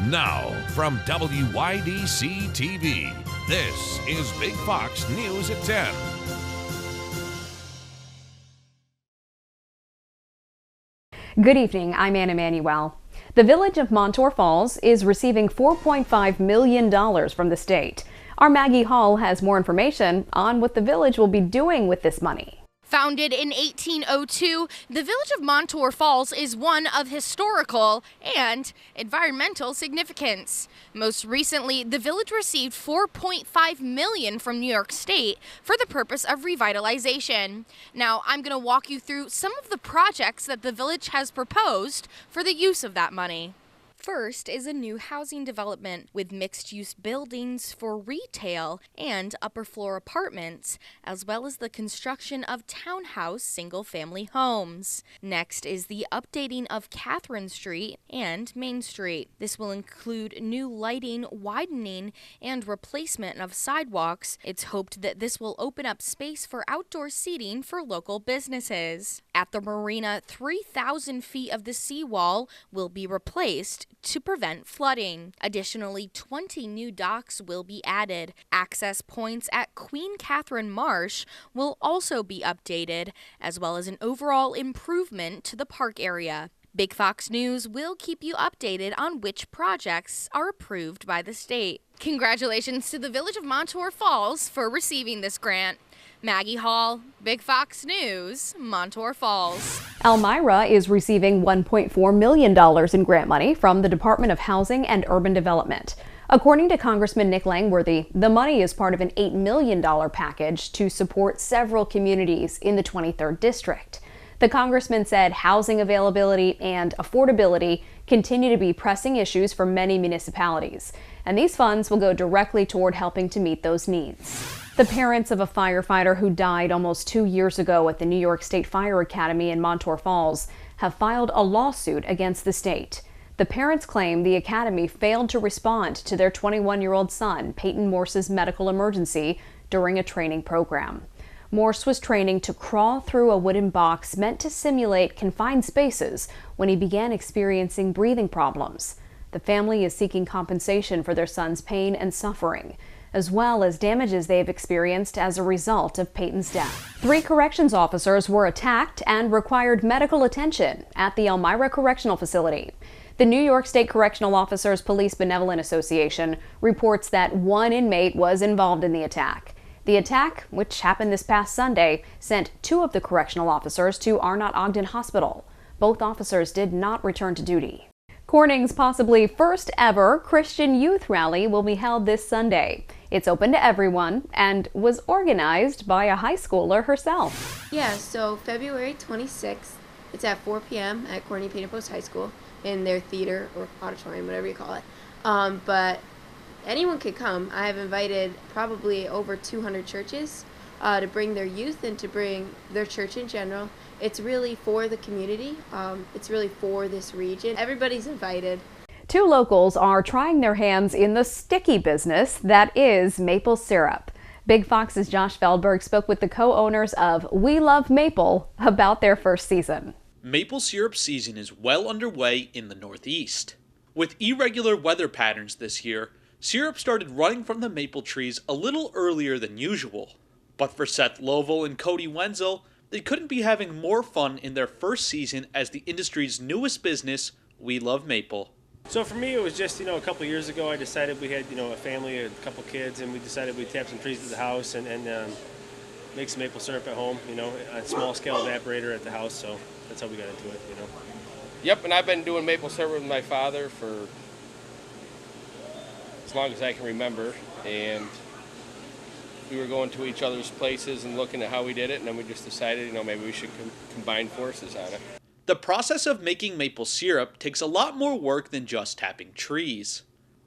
Now, from WYDC TV, this is Big Fox News at 10. Good evening, I'm Anna Manuel. The village of Montour Falls is receiving $4.5 million from the state. Our Maggie Hall has more information on what the village will be doing with this money. Founded in 1802, the village of Montour Falls is one of historical and environmental significance. Most recently, the village received $4.5 million from New York State for the purpose of revitalization. Now, I'm going to walk you through some of the projects that the village has proposed for the use of that money. First is a new housing development with mixed-use buildings for retail and upper-floor apartments, as well as the construction of townhouse single-family homes. Next is the updating of Catherine Street and Main Street. This will include new lighting, widening, and replacement of sidewalks. It's hoped that this will open up space for outdoor seating for local businesses. At the marina, 3,000 feet of the seawall will be replaced to prevent flooding. Additionally, 20 new docks will be added. Access points at Queen Catherine Marsh will also be updated, as well as an overall improvement to the park area. Big Fox News will keep you updated on which projects are approved by the state. Congratulations to the village of Montour Falls for receiving this grant. Maggie Hall, Big Fox News, Montour Falls. Elmira is receiving $1.4 million in grant money from the Department of Housing and Urban Development. According to Congressman Nick Langworthy, the money is part of an $8 million package to support several communities in the 23rd District. The congressman said housing availability and affordability continue to be pressing issues for many municipalities, and these funds will go directly toward helping to meet those needs. The parents of a firefighter who died almost 2 years ago at the New York State Fire Academy in Montour Falls have filed a lawsuit against the state. The parents claim the academy failed to respond to their 21-year-old son, Peyton Morse's medical emergency during a training program. Morse was training to crawl through a wooden box meant to simulate confined spaces when he began experiencing breathing problems. The family is seeking compensation for their son's pain and suffering, as well as damages they have experienced as a result of Peyton's death. 3 corrections officers were attacked and required medical attention at the Elmira Correctional Facility. The New York State Correctional Officers Police Benevolent Association reports that 1 inmate was involved in the attack. The attack, which happened this past Sunday, sent 2 of the correctional officers to Arnott Ogden Hospital. Both officers did not return to duty. Corning's possibly first ever Christian Youth Rally will be held this Sunday. It's open to everyone and was organized by a high schooler herself. Yeah, so February 26th, it's at 4 p.m. at Corning Painted Post High School in their theater or auditorium, whatever you call it. But anyone could come. I have invited probably over 200 churches to bring their youth and to bring their church in general. It's really for the community. It's really for this region. Everybody's invited. 2 locals are trying their hands in the sticky business that is maple syrup. Big Fox's Josh Feldberg spoke with the co-owners of We Love Maple about their first season. Maple syrup season is well underway in the Northeast. With irregular weather patterns this year, syrup started running from the maple trees a little earlier than usual. But for Seth Lovell and Cody Wenzel, they couldn't be having more fun in their first season as the industry's newest business, We Love Maple. So for me, it was just, a couple of years ago, I decided we had, a family, a couple kids, and we decided we'd tap some trees at the house and make some maple syrup at home, a small scale evaporator at the house. So that's how we got into it, Yep, and I've been doing maple syrup with my father for as long as I can remember, and we were going to each other's places and looking at how we did it, and then we just decided, maybe we should combine forces on it. The process of making maple syrup takes a lot more work than just tapping trees.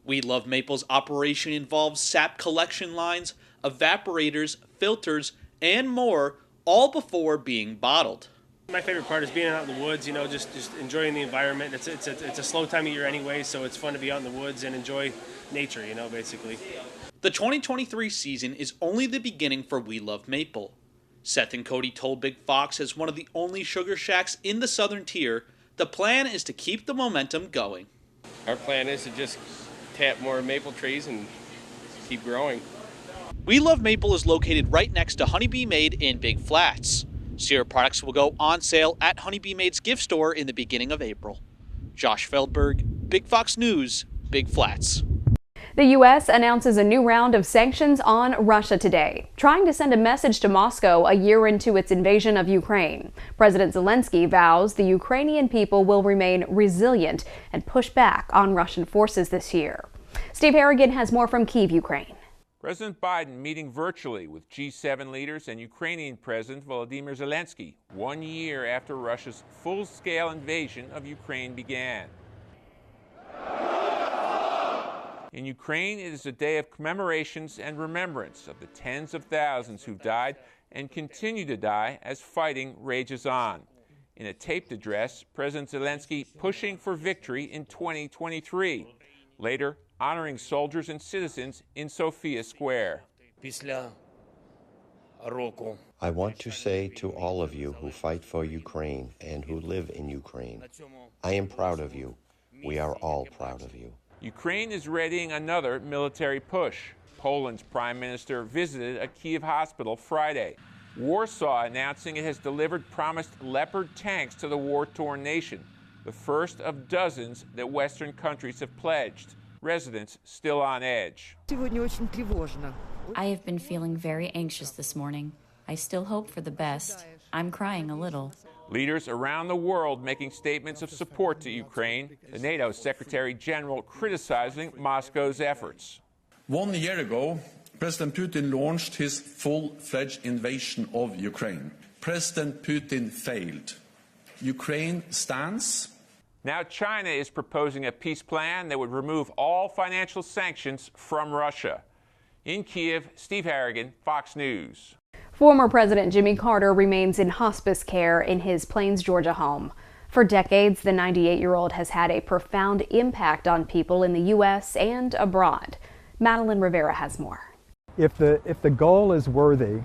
We Love Maple's operation involves sap collection lines, evaporators, filters, and more, all before being bottled. My favorite part is being out in the woods, just enjoying the environment. It's a slow time of year anyway, so it's fun to be out in the woods and enjoy nature, basically. The 2023 season is only the beginning for We Love Maple. Seth and Cody told Big Fox, as one of the only sugar shacks in the southern tier, the plan is to keep the momentum going. Our plan is to just tap more maple trees and keep growing. We Love Maple is located right next to Honeybee Made in Big Flats. Sierra products will go on sale at Honeybee Made's gift store in the beginning of April. Josh Feldberg, Big Fox News, Big Flats. The U.S. announces a new round of sanctions on Russia today, trying to send a message to Moscow a year into its invasion of Ukraine. President Zelensky vows the Ukrainian people will remain resilient and push back on Russian forces this year. Steve Harrigan has more from Kyiv, Ukraine. President Biden meeting virtually with G7 leaders and Ukrainian President Volodymyr Zelensky 1 year after Russia's full-scale invasion of Ukraine began. In Ukraine, it is a day of commemorations and remembrance of the tens of thousands who died and continue to die as fighting rages on. In a taped address, President Zelensky pushing for victory in 2023. Later, honoring soldiers and citizens in Sofia Square. I want to say to all of you who fight for Ukraine and who live in Ukraine, I am proud of you. We are all proud of you. Ukraine is readying another military push. Poland's prime minister visited a Kyiv hospital Friday. Warsaw announcing it has delivered promised Leopard tanks to the war-torn nation, the first of dozens that Western countries have pledged. Residents still on edge. I have been feeling very anxious this morning. I still hope for the best. I'm crying a little. Leaders around the world making statements of support to Ukraine. The NATO Secretary General criticizing Moscow's efforts. 1 year ago, President Putin launched his full-fledged invasion of Ukraine. President Putin failed. Ukraine stands. Now China is proposing a peace plan that would remove all financial sanctions from Russia. In Kyiv, Steve Harrigan, Fox News. Former President Jimmy Carter remains in hospice care in his Plains, Georgia home. For decades, the 98-year-old has had a profound impact on people in the U.S. and abroad. Madeline Rivera has more. If the goal is worthy,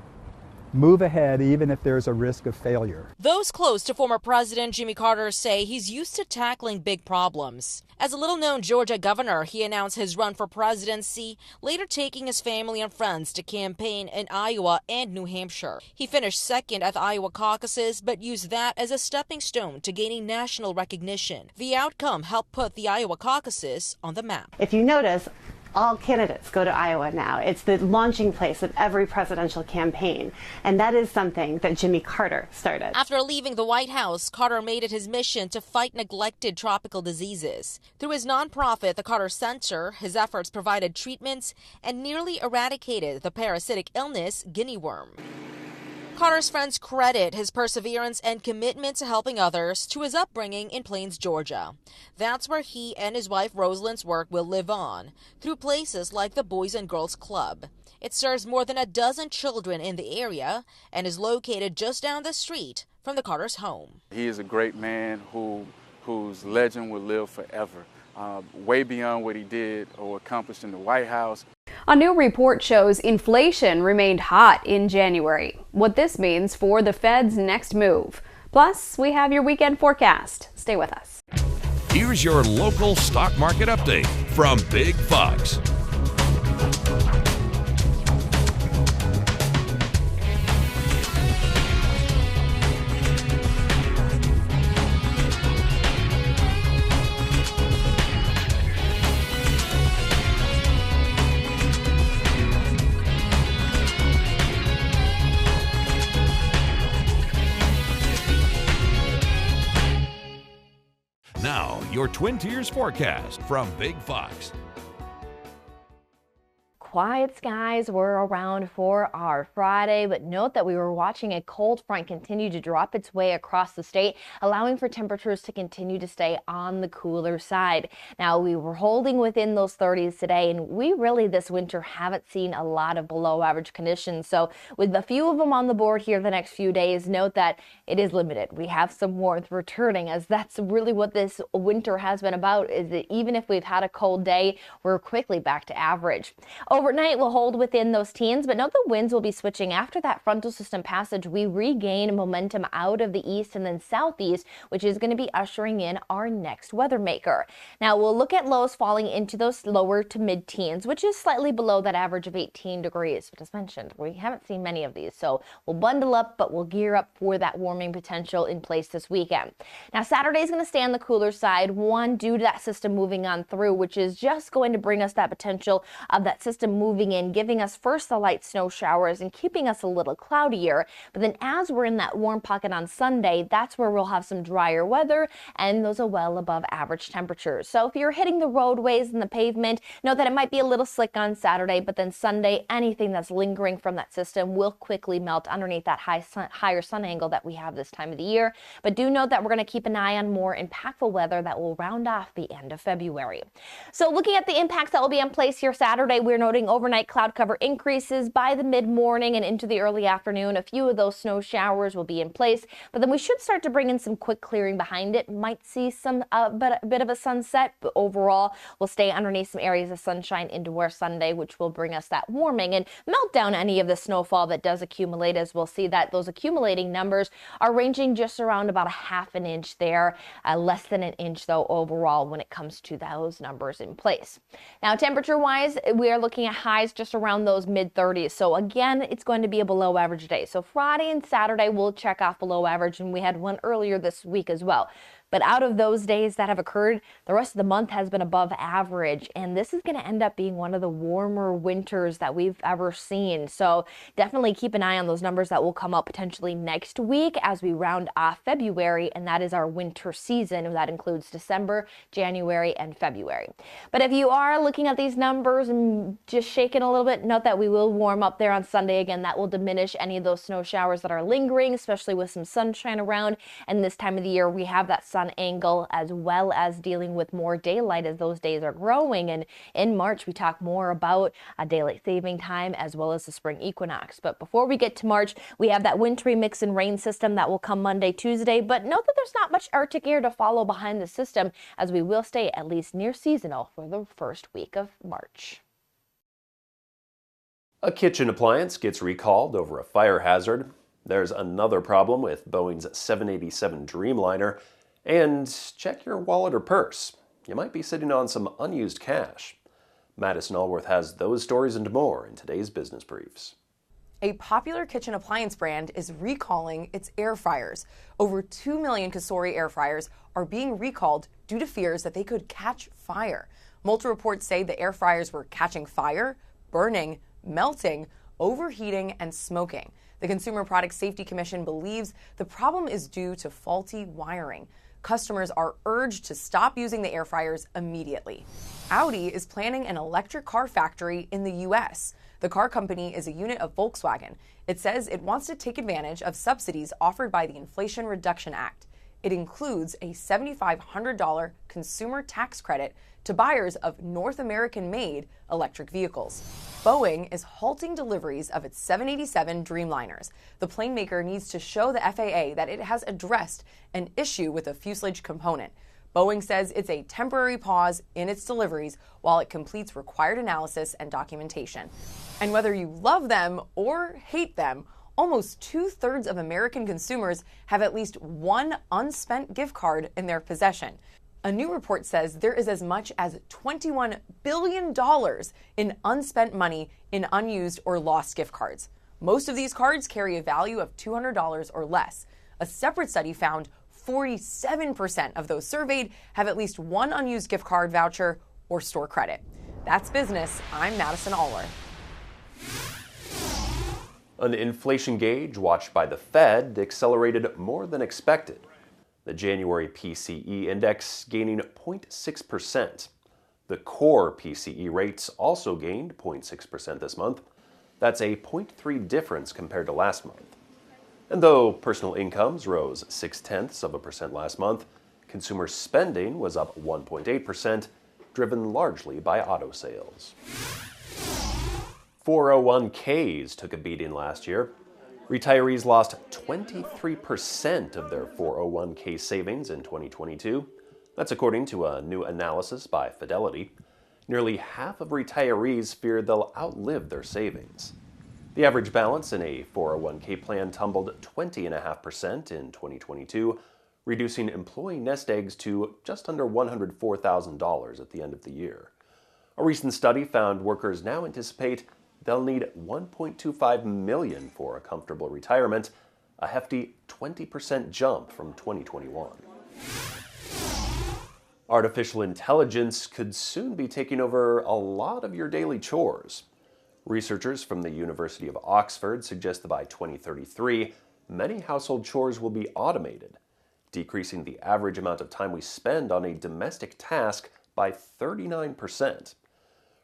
move ahead even if there's a risk of failure. Those close to former President Jimmy Carter say he's used to tackling big problems. As a little-known Georgia governor, he announced his run for presidency, later taking his family and friends to campaign in Iowa and New Hampshire. He finished second at the Iowa caucuses, but used that as a stepping stone to gaining national recognition. The outcome helped put the Iowa caucuses on the map. If you notice, all candidates go to Iowa now. It's the launching place of every presidential campaign. And that is something that Jimmy Carter started. After leaving the White House, Carter made it his mission to fight neglected tropical diseases. Through his nonprofit, the Carter Center, his efforts provided treatments and nearly eradicated the parasitic illness guinea worm. Carter's friends credit his perseverance and commitment to helping others to his upbringing in Plains, Georgia. That's where he and his wife Rosalind's work will live on, through places like the Boys and Girls Club. It serves more than a dozen children in the area and is located just down the street from the Carter's home. He is a great man whose legend will live forever, way beyond what he did or accomplished in the White House. A new report shows inflation remained hot in January. What this means for the Fed's next move. Plus, we have your weekend forecast. Stay with us. Here's your local stock market update from Big Fox. Now, your Twin Tiers forecast from Big Fox. Quiet skies were around for our Friday, but note that we were watching a cold front continue to drop its way across the state, allowing for temperatures to continue to stay on the cooler side. Now, we were holding within those 30s today, and we really this winter haven't seen a lot of below average conditions. So with a few of them on the board here the next few days, note that it is limited. We have some warmth returning, as that's really what this winter has been about, is that even if we've had a cold day, we're quickly back to average. Overnight will hold within those teens, but note the winds will be switching after that frontal system passage. We regain momentum out of the east and then southeast, which is going to be ushering in our next weather maker. Now we'll look at lows falling into those lower to mid-teens, which is slightly below that average of 18 degrees. But as mentioned, we haven't seen many of these, so we'll bundle up, but we'll gear up for that warming potential in place this weekend. Now Saturday is going to stay on the cooler side, one due to that system moving on through, which is just going to bring us that potential of that system moving in, giving us first the light snow showers and keeping us a little cloudier. But then as we're in that warm pocket on Sunday, that's where we'll have some drier weather, and those are well above average temperatures. So if you're hitting the roadways and the pavement, know that it might be a little slick on Saturday, but then Sunday, anything that's lingering from that system will quickly melt underneath that higher sun angle that we have this time of the year. But do note that we're going to keep an eye on more impactful weather that will round off the end of February. So looking at the impacts that will be in place here Saturday, we're noting overnight cloud cover increases by the mid-morning and into the early afternoon. A few of those snow showers will be in place, but then we should start to bring in some quick clearing behind it. Might see some bit of a sunset, but overall we'll stay underneath some areas of sunshine into our Sunday, which will bring us that warming and melt down any of the snowfall that does accumulate, as we'll see that those accumulating numbers are ranging just around about a half an inch there, less than an inch though overall when it comes to those numbers in place. Now temperature wise, we are looking at highs just around those mid-30s. So again, it's going to be a below average day. So Friday and Saturday will check off below average, and we had one earlier this week as well. But out of those days that have occurred, the rest of the month has been above average, and this is going to end up being one of the warmer winters that we've ever seen. So definitely keep an eye on those numbers that will come up potentially next week as we round off February, and that is our winter season. That includes December, January, and February. But if you are looking at these numbers and just shaking a little bit, note that we will warm up there on Sunday again. That will diminish any of those snow showers that are lingering, especially with some sunshine around. And this time of the year, we have that sun angle as well as dealing with more daylight as those days are growing. And in March, we talk more about a daylight saving time as well as the spring equinox. But before we get to March, we have that wintry mix and rain system that will come Monday, Tuesday. But note that there's not much Arctic air to follow behind the system, as we will stay at least near seasonal for the first week of March. A kitchen appliance gets recalled over a fire hazard. There's another problem with Boeing's 787 Dreamliner. And check your wallet or purse. You might be sitting on some unused cash. Madison Allworth has those stories and more in today's Business Briefs. A popular kitchen appliance brand is recalling its air fryers. Over 2 million Cosori air fryers are being recalled due to fears that they could catch fire. Multiple reports say the air fryers were catching fire, burning, melting, overheating, and smoking. The Consumer Product Safety Commission believes the problem is due to faulty wiring. Customers are urged to stop using the air fryers immediately. Audi is planning an electric car factory in the U.S. The car company is a unit of Volkswagen. It says it wants to take advantage of subsidies offered by the Inflation Reduction Act. It includes a $7,500 consumer tax credit to buyers of North American-made electric vehicles. Boeing is halting deliveries of its 787 Dreamliners. The plane maker needs to show the FAA that it has addressed an issue with a fuselage component. Boeing says it's a temporary pause in its deliveries while it completes required analysis and documentation. And whether you love them or hate them, almost 2/3 of American consumers have at least one unspent gift card in their possession. A new report says there is as much as $21 billion in unspent money in unused or lost gift cards. Most of these cards carry a value of $200 or less. A separate study found 47% of those surveyed have at least one unused gift card voucher or store credit. That's business. I'm Madison Allworth. An inflation gauge watched by the Fed accelerated more than expected. The January PCE index gaining 0.6%. The core PCE rates also gained 0.6% this month. That's a 0.3 difference compared to last month. And though personal incomes rose 0.6% last month, consumer spending was up 1.8%, driven largely by auto sales. 401ks took a beating last year. Retirees lost 23% of their 401k savings in 2022. That's according to a new analysis by Fidelity. nearly half of retirees fear they'll outlive their savings. The average balance in a 401k plan tumbled 20.5% in 2022, reducing employee nest eggs to just under $104,000 at the end of the year. A recent study found workers now anticipate they'll need $1.25 million for a comfortable retirement, a hefty 20% jump from 2021. Artificial intelligence could soon be taking over a lot of your daily chores. Researchers from the University of Oxford suggest that by 2033, many household chores will be automated, decreasing the average amount of time we spend on a domestic task by 39%.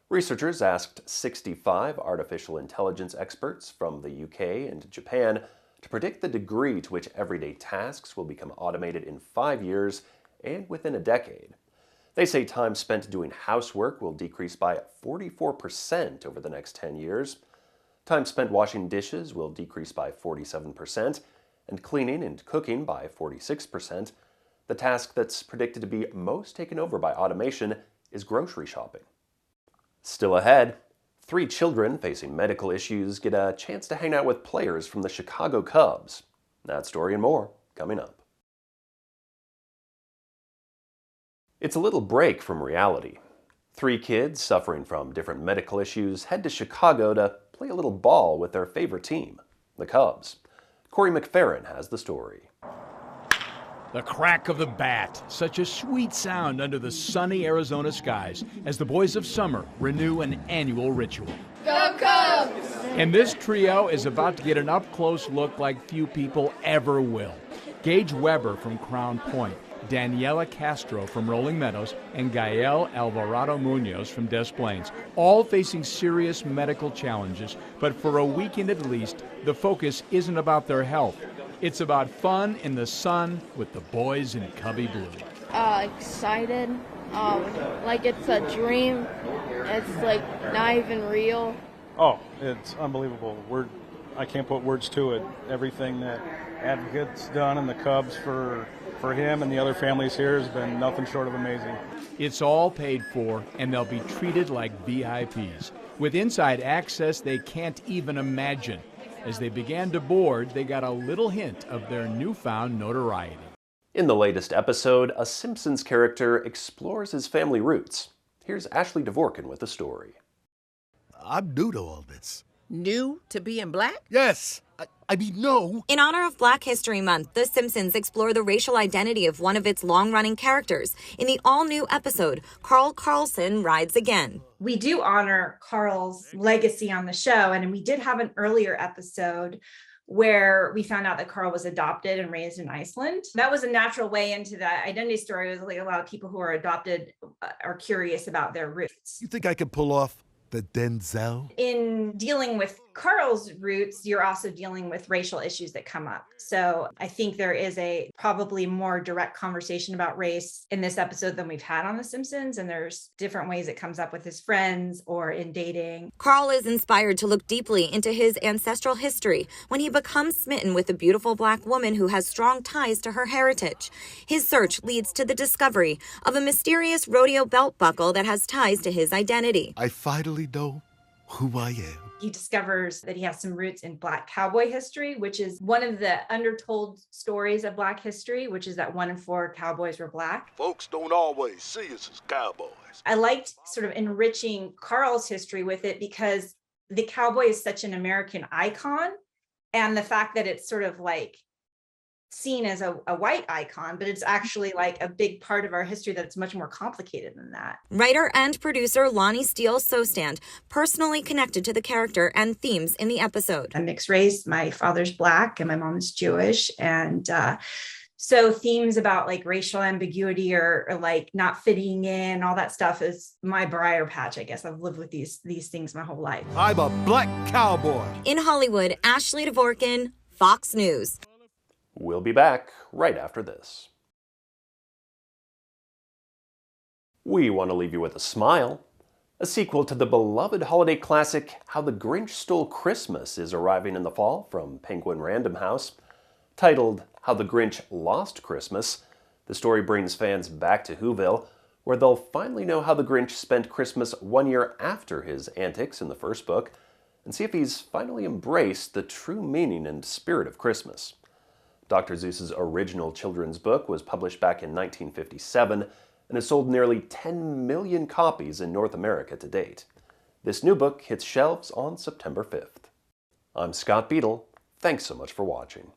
Researchers asked 65 artificial intelligence experts from the UK and Japan to predict the degree to which everyday tasks will become automated in 5 years and within a decade. They say time spent doing housework will decrease by 44% over the next 10 years. Time spent washing dishes will decrease by 47%, and cleaning and cooking by 46%. The task that's predicted to be most taken over by automation is grocery shopping. Still ahead, 3 children facing medical issues get a chance to hang out with players from the Chicago Cubs. That story and more coming up. It's a little break from reality. 3 kids suffering from different medical issues head to Chicago to play a little ball with their favorite team, the Cubs. Corey McFerrin has the story. The crack of the bat, such a sweet sound under the sunny Arizona skies as the boys of summer renew an annual ritual. Go Cubs! And this trio is about to get an up-close look like few people ever will. Gage Weber from Crown Point, Daniela Castro from Rolling Meadows, and Gael Alvarado Munoz from Des Plaines, all facing serious medical challenges. But for a weekend at least, the focus isn't about their health. It's about fun in the sun with the boys in Cubby Blue. Excited. Like it's a dream. It's like not even real. Oh, it's unbelievable. I can't put words to it. Everything that Advocate's done and the Cubs for him and the other families here has been nothing short of amazing. It's all paid for, and they'll be treated like VIPs, with inside access they can't even imagine. As they began to board, they got a little hint of their newfound notoriety. In the latest episode, a Simpsons character explores his family roots. Here's Ashley Dvorkin with the story. I'm new to all this. New to being black? Yes. I mean, no. In honor of Black History Month, The Simpsons explore the racial identity of one of its long-running characters. In the all-new episode, Carl Carlson Rides Again. We do honor Carl's legacy on the show, and we did have an earlier episode where we found out that Carl was adopted and raised in Iceland. That was a natural way into that identity story. It was like a lot of people who are adopted are curious about their roots. You think I can pull off the Denzel? In dealing with Carl's roots, you're also dealing with racial issues that come up. So I think there is a probably more direct conversation about race in this episode than we've had on The Simpsons. And there's different ways it comes up with his friends or in dating. Carl is inspired to look deeply into his ancestral history when he becomes smitten with a beautiful Black woman who has strong ties to her heritage. His search leads to the discovery of a mysterious rodeo belt buckle that has ties to his identity. I finally know who I am. He discovers that he has some roots in Black cowboy history, which is one of the undertold stories of Black history, which is that 1 in 4 cowboys were Black. Folks don't always see us as cowboys. I liked sort of enriching Carl's history with it because the cowboy is such an American icon, and the fact that it's sort of like seen as a white icon, but it's actually like a big part of our history that's much more complicated than that. Writer and producer Lonnie Steele Sostand personally connected to the character and themes in the episode. I'm mixed race. My father's Black and my mom is Jewish. And so themes about like racial ambiguity or like not fitting in, all that stuff is my briar patch, I guess. I've lived with these things my whole life. I'm a Black cowboy. In Hollywood, Ashley Dvorkin, Fox News. We'll be back right after this. We want to leave you with a smile. A sequel to the beloved holiday classic How the Grinch Stole Christmas is arriving in the fall from Penguin Random House. Titled How the Grinch Lost Christmas, the story brings fans back to Whoville, where they'll finally know how the Grinch spent Christmas 1 year after his antics in the first book, and see if he's finally embraced the true meaning and spirit of Christmas. Dr. Seuss's original children's book was published back in 1957 and has sold nearly 10 million copies in North America to date. This new book hits shelves on September 5th. I'm Scott Beadle. Thanks so much for watching.